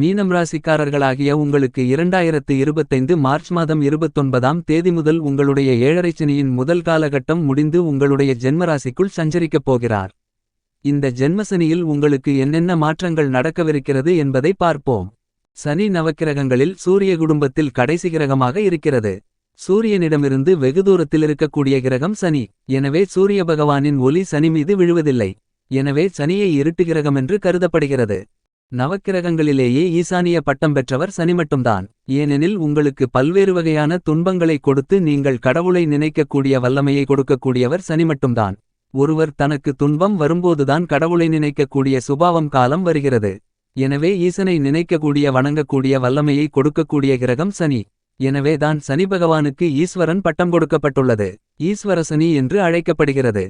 மீனம் ராசிக்காரர்களாகிய உங்களுக்கு 2025 மார்ச் மாதம் 29ஆம் தேதி முதல் உங்களுடைய ஏழரைச்சனியின் முதல் காலகட்டம் முடிந்து உங்களுடைய ஜென்மராசிக்குள் சஞ்சரிக்கப் போகிறார். இந்த ஜென்மசனியில் உங்களுக்கு என்னென்ன மாற்றங்கள் நடக்கவிருக்கிறது என்பதை பார்ப்போம். சனி நவக்கிரகங்களில் சூரிய குடும்பத்தில் கடைசி கிரகமாக இருக்கிறது. சூரியனிடமிருந்து வெகு தூரத்தில் இருக்கக்கூடிய கிரகம் சனி. எனவே சூரிய பகவானின் ஒளி சனி மீது விழுவதில்லை. எனவே சனியை இருட்டு கிரகமென்று கருதப்படுகிறது. நவக்கிரகங்களிலேயே ஈசானிய பட்டம் பெற்றவர் சனி மட்டும்தான். ஏனெனில் உங்களுக்கு பல்வேறு வகையான துன்பங்களை கொடுத்து நீங்கள் கடவுளை நினைக்கக்கூடிய வல்லமையை கொடுக்கக்கூடியவர் சனி மட்டும்தான். ஒருவர் தனக்கு துன்பம் வரும்போதுதான் கடவுளை நினைக்கக்கூடிய சுபாவம் காலம் வருகிறது. எனவே ஈசனை நினைக்கக்கூடிய வணங்கக்கூடிய வல்லமையை கொடுக்கக்கூடிய கிரகம் சனி. எனவே தான் சனி பகவானுக்கு ஈஸ்வரன் பட்டம் கொடுக்கப்பட்டுள்ளது. ஈஸ்வர சனி என்று அழைக்கப்படுகிறது.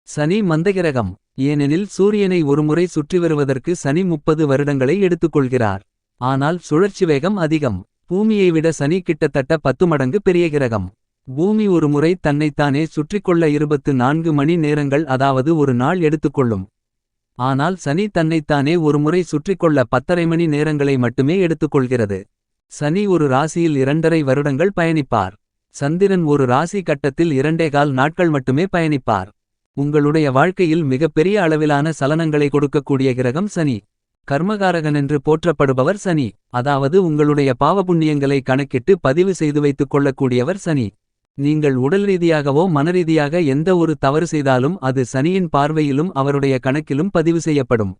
சனி மந்தகிரகம். ஏனெனில் சூரியனை ஒருமுறை சுற்றி வருவதற்கு சனி 30 வருடங்களை எடுத்துக்கொள்கிறார். ஆனால் சுழற்சி வேகம் அதிகம். பூமியை விட சனி கிட்டத்தட்ட 10 மடங்கு பெரிய கிரகம். பூமி ஒருமுறை தன்னைத்தானே சுற்றிக்கொள்ள 24 மணி நேரங்கள் அதாவது ஒரு நாள் எடுத்துக்கொள்ளும். ஆனால் சனி தன்னைத்தானே ஒருமுறை சுற்றிக்கொள்ள 10.5 மணி நேரங்களை மட்டுமே எடுத்துக்கொள்கிறது. சனி ஒரு ராசியில் 2.5 வருடங்கள் பயணிப்பார். சந்திரன் ஒரு ராசி கட்டத்தில் 2.25 நாட்கள் மட்டுமே பயணிப்பார். உங்களுடைய வாழ்க்கையில் மிகப்பெரிய அளவிலான சலனங்களை கொடுக்கக்கூடிய கிரகம் சனி. கர்மகாரகன் என்று போற்றப்படுபவர் சனி. அதாவது உங்களுடைய பாவபுண்ணியங்களை கணக்கிட்டு பதிவு செய்து வைத்துக் கொள்ளக்கூடியவர் சனி. நீங்கள் உடல் ரீதியாகவோ மனரீதியாக எந்த ஒரு தவறு செய்தாலும் அது சனியின் பார்வையிலும் அவருடைய கணக்கிலும் பதிவு செய்யப்படும்.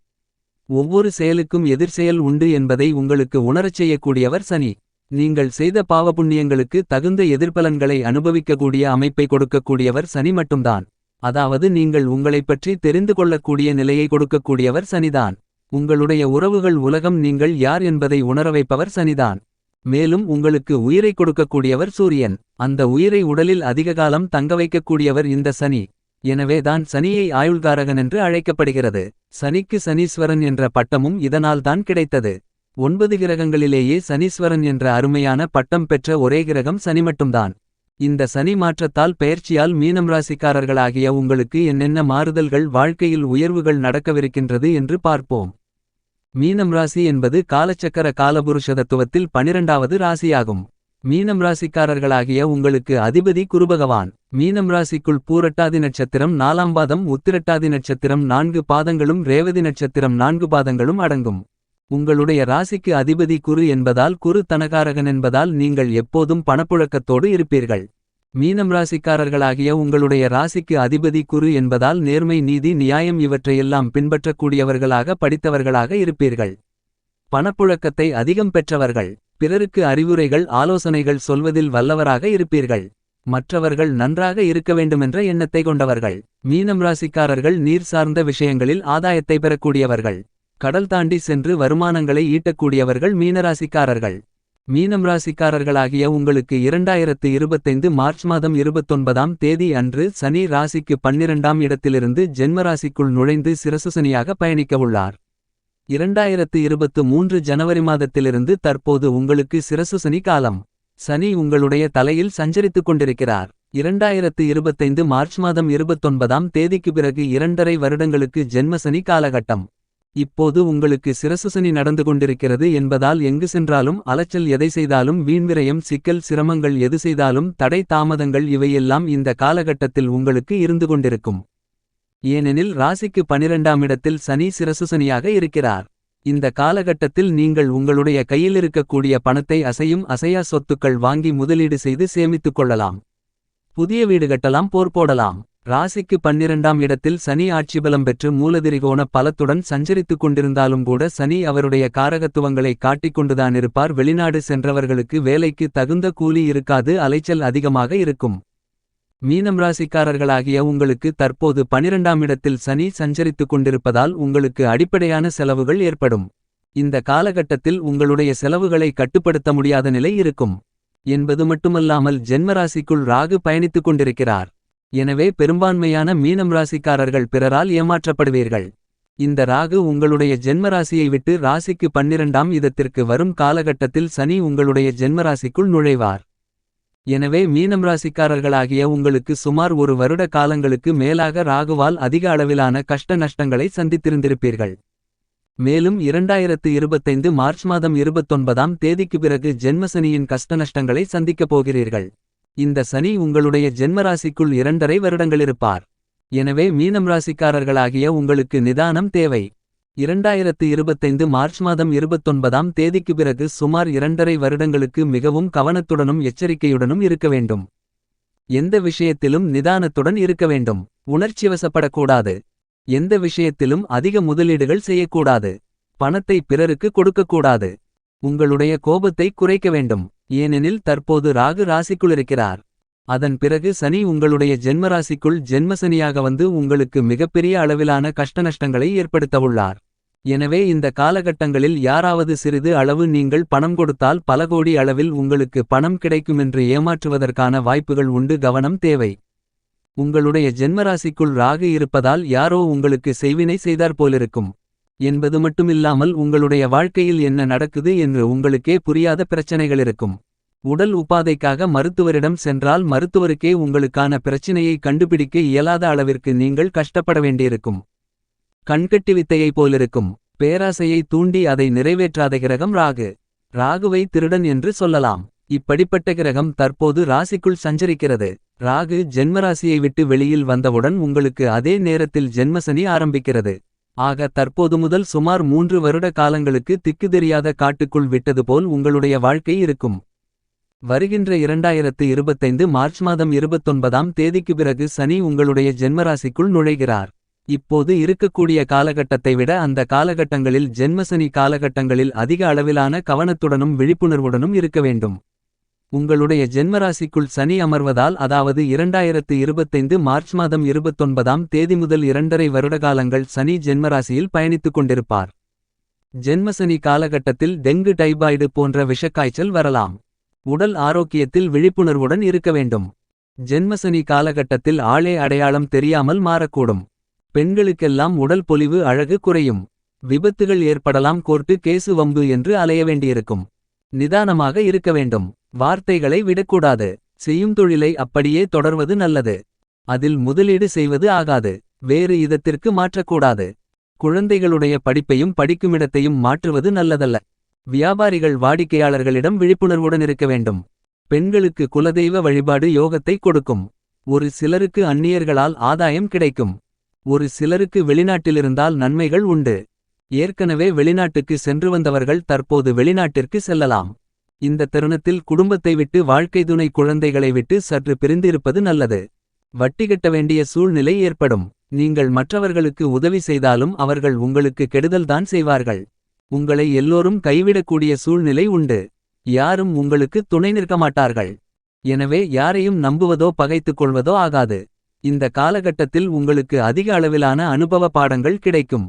ஒவ்வொரு செயலுக்கும் எதிர்செயல் உண்டு என்பதை உங்களுக்கு உணரச் செய்யக்கூடியவர் சனி. நீங்கள் செய்த பாவபுண்ணியங்களுக்கு தகுந்த எதிர்பலன்களை அனுபவிக்கக்கூடிய அமைப்பை கொடுக்கக்கூடியவர் சனி மட்டும்தான். அதாவது நீங்கள் உங்களைப் பற்றி தெரிந்து கொள்ளக்கூடிய நிலையை கொடுக்கக்கூடியவர் சனிதான். உங்களுடைய உறவுகள் உலகம் நீங்கள் யார் என்பதை உணர வைப்பவர் சனிதான். மேலும் உங்களுக்கு உயிரை கொடுக்கக்கூடியவர் சூரியன். அந்த உயிரை உடலில் அதிக காலம் தங்க வைக்கக்கூடியவர் இந்த சனி. எனவே தான் சனியை ஆயுள்காரகன் என்று அழைக்கப்படுகிறது. சனிக்கு சனீஸ்வரன் என்ற பட்டமும் இதனால் தான் கிடைத்தது. 9 கிரகங்களிலேயே சனீஸ்வரன் என்ற அருமையான பட்டம் பெற்ற ஒரே கிரகம் சனி மட்டும்தான். இந்த சனி மாற்றத்தால் பெயர்ச்சியால் மீனம் ராசிக்காரர்களாகிய உங்களுக்கு என்னென்ன மாறுதல்கள் வாழ்க்கையில் உயர்வுகள் நடக்கவிருக்கின்றது என்று பார்ப்போம். மீனம் ராசி என்பது காலச்சக்கர காலபுருஷ தத்துவத்தில் 12வது ராசியாகும். மீனம் ராசிக்காரர்களாகிய உங்களுக்கு அதிபதி குருபகவான். மீனம் ராசிக்குள் பூரட்டாதி நட்சத்திரம் 4ஆம் பாதம், உத்திரட்டாதி நட்சத்திரம் 4 பாதங்களும், ரேவதி நட்சத்திரம் 4 பாதங்களும் அடங்கும். உங்களுடைய ராசிக்கு அதிபதி குரு என்பதால் குரு தனகாரகன் என்பதால் நீங்கள் எப்போதும் பணப்புழக்கத்தோடு இருப்பீர்கள். மீனம் ராசிக்காரர்களாகிய உங்களுடைய ராசிக்கு அதிபதி குரு என்பதால் நேர்மை, நீதி, நியாயம் இவற்றையெல்லாம் பின்பற்றக்கூடியவர்களாக படித்தவர்களாக இருப்பீர்கள். பணப்புழக்கத்தை அதிகம் பெற்றவர்கள். பிறருக்கு அறிவுரைகள் ஆலோசனைகள் சொல்வதில் வல்லவராக இருப்பீர்கள். மற்றவர்கள் நன்றாக இருக்க வேண்டுமென்ற எண்ணத்தை கொண்டவர்கள். மீனம் ராசிக்காரர்கள் நீர் சார்ந்த விஷயங்களில் ஆதாயத்தை பெறக்கூடியவர்கள். கடல் தாண்டி சென்று வருமானங்களை ஈட்டக்கூடியவர்கள் மீனராசிக்காரர்கள். மீனம் ராசிக்காரர்களாகிய உங்களுக்கு 2025 மார்ச் மாதம் 29ஆம் தேதி அன்று சனி ராசிக்கு 12ஆம் இடத்திலிருந்து ஜென்மராசிக்குள் நுழைந்து சிரசுசனியாக பயணிக்கவுள்ளார். 2023 ஜனவரி மாதத்திலிருந்து தற்போது உங்களுக்கு சிரசுசனி காலம். சனி உங்களுடைய தலையில் சஞ்சரித்துக் கொண்டிருக்கிறார். 2025 மார்ச் மாதம் 29ஆம் தேதிக்கு பிறகு 2.5 வருடங்களுக்கு ஜென்மசனி காலகட்டம். இப்போது உங்களுக்கு சிரசுசனி நடந்து கொண்டிருக்கிறது என்பதால் எங்கு சென்றாலும் அலைச்சல், எதை செய்தாலும் வீண்விரயம், சிக்கல், சிரமங்கள், எது செய்தாலும் தடை தாமதங்கள் இவையெல்லாம் இந்த காலகட்டத்தில் உங்களுக்கு இருந்து கொண்டிருக்கும். ஏனெனில் ராசிக்கு 12ஆம் இடத்தில் சனி சிரசுசனியாக இருக்கிறார். இந்த காலகட்டத்தில் நீங்கள் உங்களுடைய கையில் இருக்கக்கூடிய பணத்தை அசையும் அசையா சொத்துக்கள் வாங்கி முதலீடு செய்து சேமித்துக் கொள்ளலாம். புதிய வீடு கட்டலாம், போர் போடலாம். ராசிக்கு 12ஆம் இடத்தில் சனி ஆட்சிபலம் பெற்று மூலதிரிகோண பலத்துடன் சஞ்சரித்துக் கொண்டிருந்தாலும் கூட சனி அவருடைய காரகத்துவங்களை காட்டிக்கொண்டுதான் இருப்பார். வெளிநாடு சென்றவர்களுக்கு வேலைக்கு தகுந்த கூலி இருக்காது, அலைச்சல் அதிகமாக இருக்கும். மீனம் ராசிக்காரர்களாகிய உங்களுக்கு தற்போது 12ஆம் இடத்தில் சனி சஞ்சரித்துக் கொண்டிருப்பதால் உங்களுக்கு அடிப்படையான செலவுகள் ஏற்படும். இந்த காலகட்டத்தில் உங்களுடைய செலவுகளை கட்டுப்படுத்த முடியாத நிலை இருக்கும் என்பது மட்டுமல்லாமல் ஜென்மராசிக்குள் ராகு பயணித்துக் கொண்டிருக்கிறார். எனவே பெரும்பான்மையான மீனம் ராசிக்காரர்கள் பிறரால் ஏமாற்றப்படுவீர்கள். இந்த ராகு உங்களுடைய ஜென்மராசியை விட்டு ராசிக்கு 12ஆம் இடத்திற்கு வரும் காலகட்டத்தில் சனி உங்களுடைய ஜென்மராசிக்குள் நுழைவார். எனவே மீனம் ராசிக்காரர்களாகிய உங்களுக்கு சுமார் 1 வருட காலங்களுக்கு மேலாக ராகுவால் அதிக அளவிலான கஷ்ட நஷ்டங்களை சந்தித்திருந்திருப்பீர்கள். மேலும் 2025 மார்ச் மாதம் 29ஆம் தேதிக்கு பிறகு ஜென்மசனியின் கஷ்டநஷ்டங்களை சந்திக்கப் போகிறீர்கள். இந்த சனி உங்களுடைய ஜென்மராசிக்குள் 2.5 வருடங்களிருப்பார். எனவே மீனம் ராசிக்காரர்களாகிய உங்களுக்கு நிதானம் தேவை. 2025 மார்ச் மாதம் 29ஆம் தேதிக்கு பிறகு சுமார் 2.5 வருடங்களுக்கு மிகவும் கவனத்துடனும் எச்சரிக்கையுடனும் இருக்க வேண்டும். எந்த விஷயத்திலும் நிதானத்துடன் இருக்க வேண்டும். உணர்ச்சிவசப்படக்கூடாது. எந்த விஷயத்திலும் அதிக முதலீடுகள் செய்யக்கூடாது. பணத்தை பிறருக்கு கொடுக்கக்கூடாது. உங்களுடைய கோபத்தை குறைக்க வேண்டும். ஏனெனில் தற்போது ராகு ராசிக்குள்ளிருக்கிறார். அதன் பிறகு சனி உங்களுடைய ஜென்மராசிக்குள் ஜென்மசனியாக வந்து உங்களுக்கு மிகப்பெரிய அளவிலான கஷ்டநஷ்டங்களை ஏற்படுத்தவுள்ளார். எனவே இந்த காலகட்டங்களில் யாராவது சிறிது அளவு நீங்கள் பணம் கொடுத்தால் பல கோடி அளவில் உங்களுக்கு பணம் கிடைக்குமென்று ஏமாற்றுவதற்கான வாய்ப்புகள் உண்டு. கவனம் தேவை. உங்களுடைய ஜென்மராசிக்குள் ராகு இருப்பதால் யாரோ உங்களுக்கு செய்வினை செய்தார் போலிருக்கும் என்பது மட்டுமில்லாமல் உங்களுடைய வாழ்க்கையில் என்ன நடக்குது என்று உங்களுக்கே புரியாத பிரச்சனைகளிருக்கும். உடல் உபாதைக்காக மருத்துவரிடம் சென்றால் மருத்துவருக்கே உங்களுக்கான பிரச்சினையை கண்டுபிடிக்க இயலாத அளவிற்கு நீங்கள் கஷ்டப்பட வேண்டியிருக்கும். கண்கட்டி வித்தையை போலிருக்கும். பேராசையை தூண்டி அதை நிறைவேற்றாத கிரகம் ராகு. ராகுவை திருடன் என்று சொல்லலாம். இப்படிப்பட்ட கிரகம் தற்போது ராசிக்குள் சஞ்சரிக்கிறது. ராகு ஜென்மராசியை விட்டு வெளியில் வந்தவுடன் உங்களுக்கு அதே நேரத்தில் ஜென்மசனி ஆரம்பிக்கிறது. ஆக தற்போது முதல் சுமார் 3 வருட காலங்களுக்கு திக்கு தெரியாத காட்டுக்குள் விட்டது போல் உங்களுடைய வாழ்க்கை இருக்கும். வருகின்ற 2025 மார்ச் மாதம் 29ஆம் தேதிக்கு பிறகு சனி உங்களுடைய ஜென்மராசிக்குள் நுழைகிறார். இப்போது இருக்கக்கூடிய காலகட்டத்தை விட அந்த காலகட்டங்களில் ஜென்மசனி காலகட்டங்களில் அதிக அளவிலான கவனத்துடனும் விழிப்புணர்வுடனும் இருக்க வேண்டும். உங்களுடைய ஜென்மராசிக்குள் சனி அமர்வதால் அதாவது 2025 மார்ச் மாதம் 29ஆம் தேதி முதல் 2.5 வருடகாலங்கள் சனி ஜென்மராசியில் பயணித்துக் கொண்டிருப்பார். ஜென்மசனி காலகட்டத்தில் டெங்கு டைபாய்டு போன்ற விஷக்காய்ச்சல் வரலாம். உடல் ஆரோக்கியத்தில் விழிப்புணர்வுடன் இருக்க வேண்டும். ஜென்மசனி காலகட்டத்தில் ஆளே அடையாளம் தெரியாமல் மாறக்கூடும். பெண்களுக்கெல்லாம் உடல் பொலிவு அழகு குறையும். விபத்துகள் ஏற்படலாம். கோர்ட்டு கேசு வம்பு என்று அலைய வேண்டியிருக்கும். நிதானமாக இருக்க வேண்டும். வார்த்தைகளை விடக்கூடாது. செய்யும் தொழிலை அப்படியே தொடர்வது நல்லது. அதில் முதலீடு செய்வது ஆகாது. வேறு இதத்திற்கு மாற்றக்கூடாது. குழந்தைகளுடைய படிப்பையும் படிக்குமிடத்தையும் மாற்றுவது நல்லதல்ல. வியாபாரிகள் வாடிக்கையாளர்களிடம் விழிப்புணர்வுடன் இருக்க வேண்டும். பெண்களுக்கு குலதெய்வ வழிபாடு யோகத்தை கொடுக்கும். ஒரு சிலருக்கு அந்நியர்களால் ஆதாயம் கிடைக்கும். ஒரு சிலருக்கு வெளிநாட்டிலிருந்தால் நன்மைகள் உண்டு. ஏற்கனவே வெளிநாட்டுக்கு சென்று வந்தவர்கள் தற்போது வெளிநாட்டிற்கு செல்லலாம். இந்த தருணத்தில் குடும்பத்தை விட்டு வாழ்க்கை துணை குழந்தைகளை விட்டு சற்று பிரிந்திருப்பது நல்லது. வட்டி கட்ட வேண்டிய சூழ்நிலை ஏற்படும். நீங்கள் மற்றவர்களுக்கு உதவி செய்தாலும் அவர்கள் உங்களுக்கு கெடுதல்தான் செய்வார்கள். உங்களை எல்லோரும் கைவிடக்கூடிய சூழ்நிலை உண்டு. யாரும் உங்களுக்கு துணை நிற்க மாட்டார்கள். எனவே யாரையும் நம்புவதோ பகைத்துக் கொள்வதோ ஆகாது. இந்த காலகட்டத்தில் உங்களுக்கு அதிக அளவிலான அனுபவ பாடங்கள் கிடைக்கும்.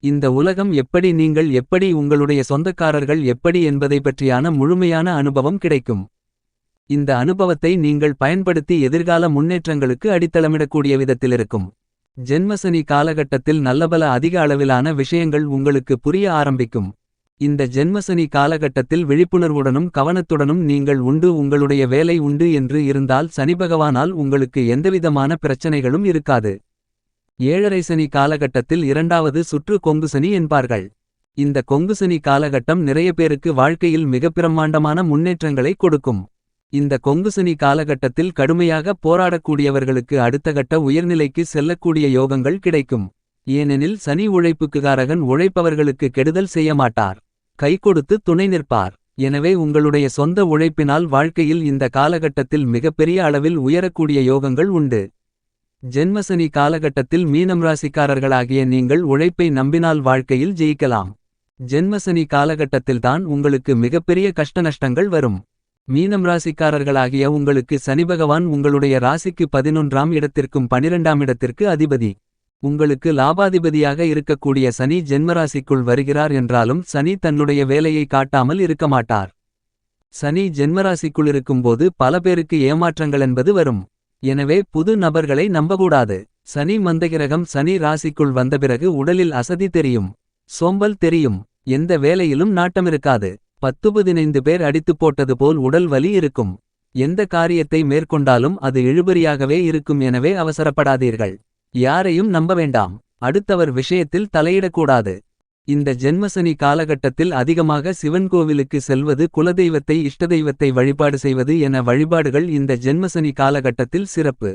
இந்த உலகம் எப்படி, நீங்கள் எப்படி, உங்களுடைய சொந்தக்காரர்கள் எப்படி என்பதை பற்றியான முழுமையான அனுபவம் கிடைக்கும். இந்த அனுபவத்தை நீங்கள் பயன்படுத்தி எதிர்கால முன்னேற்றங்களுக்கு அடித்தளமிடக்கூடிய விதத்திலிருக்கும். ஜென்மசனி காலகட்டத்தில் நல்லபல அதிக அளவிலான விஷயங்கள் உங்களுக்கு புரிய ஆரம்பிக்கும். இந்த ஜென்மசனி காலகட்டத்தில் விழிப்புணர்வுடனும் கவனத்துடனும் நீங்கள் உண்டு, உங்களுடைய வேலை உண்டு என்று இருந்தால் சனிபகவானால் உங்களுக்கு எந்தவிதமான பிரச்சனைகளும் இருக்காது. ஏழரை சனி காலகட்டத்தில் 2வது சுற்று கொங்குசனி என்பார்கள். இந்த கொங்குசனி காலகட்டம் நிறைய பேருக்கு வாழ்க்கையில் மிக பிரம்மாண்டமான முன்னேற்றங்களை கொடுக்கும். இந்த கொங்குசனி காலகட்டத்தில் கடுமையாக போராடக்கூடியவர்களுக்கு அடுத்தகட்ட உயர்நிலைக்கு செல்லக்கூடிய யோகங்கள் கிடைக்கும். ஏனெனில் சனி உழைப்புக்குகாரகன் உழைப்பவர்களுக்கு கெடுதல் செய்ய மாட்டார். கை கொடுத்து துணை நிற்பார். எனவே உங்களுடைய சொந்த உழைப்பினால் வாழ்க்கையில் இந்த காலகட்டத்தில் மிகப்பெரிய அளவில் உயரக்கூடிய யோகங்கள் உண்டு. ஜென்மசனி காலகட்டத்தில் மீனம் ராசிக்காரர்களாகிய நீங்கள் உழைப்பை நம்பினால் வாழ்க்கையில் ஜெயிக்கலாம். ஜென்மசனி காலகட்டத்தில்தான் உங்களுக்கு மிகப்பெரிய கஷ்டநஷ்டங்கள் வரும். மீனம் ராசிக்காரர்களாகிய உங்களுக்கு சனிபகவான் உங்களுடைய ராசிக்கு 11ஆம் இடத்திற்கும் 12ஆம் இடத்திற்கு அதிபதி. உங்களுக்கு லாபாதிபதியாக இருக்கக்கூடிய சனி ஜென்மராசிக்குள் வருகிறார் என்றாலும் சனி தன்னுடைய வேலையை காட்டாமல் இருக்க மாட்டார். சனி ஜென்மராசிக்குள் இருக்கும்போது பல பேருக்கு ஏமாற்றங்கள் என்பது வரும். எனவே புது நபர்களை நம்பக்கூடாது. சனி மந்தகிரகம் சனி ராசிக்குள் வந்த பிறகு உடலில் அசதி தெரியும். சோம்பல் தெரியும். எந்த வேலையிலும் நாட்டமிருக்காது. 10-15 பேர் அடித்துப் போட்டது போல் உடல் வலி இருக்கும். எந்த காரியத்தை மேற்கொண்டாலும் அது இழுபறியாகவே இருக்கும். எனவே அவசரப்படாதீர்கள். யாரையும் நம்ப வேண்டாம். அடுத்தவர் விஷயத்தில் தலையிடக்கூடாது. இந்த ஜென்மசனி காலகட்டத்தில் அதிகமாக சிவன் கோவிலுக்கு செல்வது, குலதெய்வத்தை இஷ்டதெய்வத்தை வழிபாடு செய்வது என வழிபாடுகள் இந்த ஜென்மசனி காலகட்டத்தில் சிறப்பு.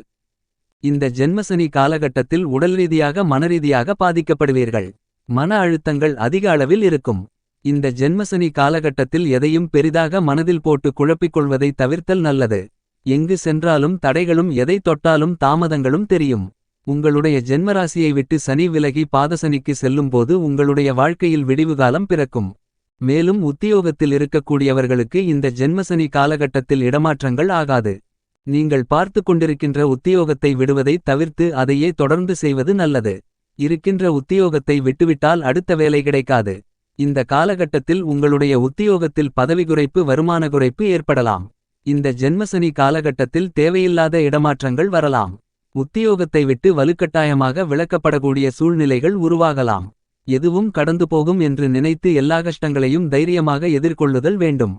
இந்த ஜென்மசனி காலகட்டத்தில் உடல்ரீதியாக மனரீதியாக பாதிக்கப்படுவீர்கள். மன அழுத்தங்கள் அதிக அளவில் இருக்கும். இந்த ஜென்மசனி காலகட்டத்தில் எதையும் பெரிதாக மனதில் போட்டு குழப்பிக் கொள்வதை தவிர்த்தல் நல்லது. எங்கு சென்றாலும் தடைகளும், எதை தொட்டாலும் தாமதங்களும் தெரியும். உங்களுடைய ஜென்மராசியை விட்டு சனி விலகி பாதசனிக்கு செல்லும்போது உங்களுடைய வாழ்க்கையில் விடிவுகாலம் பிறக்கும். மேலும் உத்தியோகத்தில் இருக்கக்கூடியவர்களுக்கு இந்த ஜென்மசனி காலகட்டத்தில் இடமாற்றங்கள் ஆகாது. நீங்கள் பார்த்து கொண்டிருக்கின்ற உத்தியோகத்தை விடுவதை தவிர்த்து அதையே தொடர்ந்து செய்வது நல்லது. இருக்கின்ற உத்தியோகத்தை விட்டுவிட்டால் அடுத்த வேலை கிடைக்காது. இந்த காலகட்டத்தில் உங்களுடைய உத்தியோகத்தில் பதவி குறைப்பு, வருமான குறைப்பு ஏற்படலாம். இந்த ஜென்மசனி காலகட்டத்தில் தேவையில்லாத இடமாற்றங்கள் வரலாம். உத்தியோகத்தை விட்டு வலுக்கட்டாயமாக விலக்கப்படக்கூடிய சூழ்நிலைகள் உருவாகலாம். எதுவும் கடந்து போகும் என்று நினைத்து எல்லா கஷ்டங்களையும் தைரியமாக எதிர்கொள்ளுதல் வேண்டும்.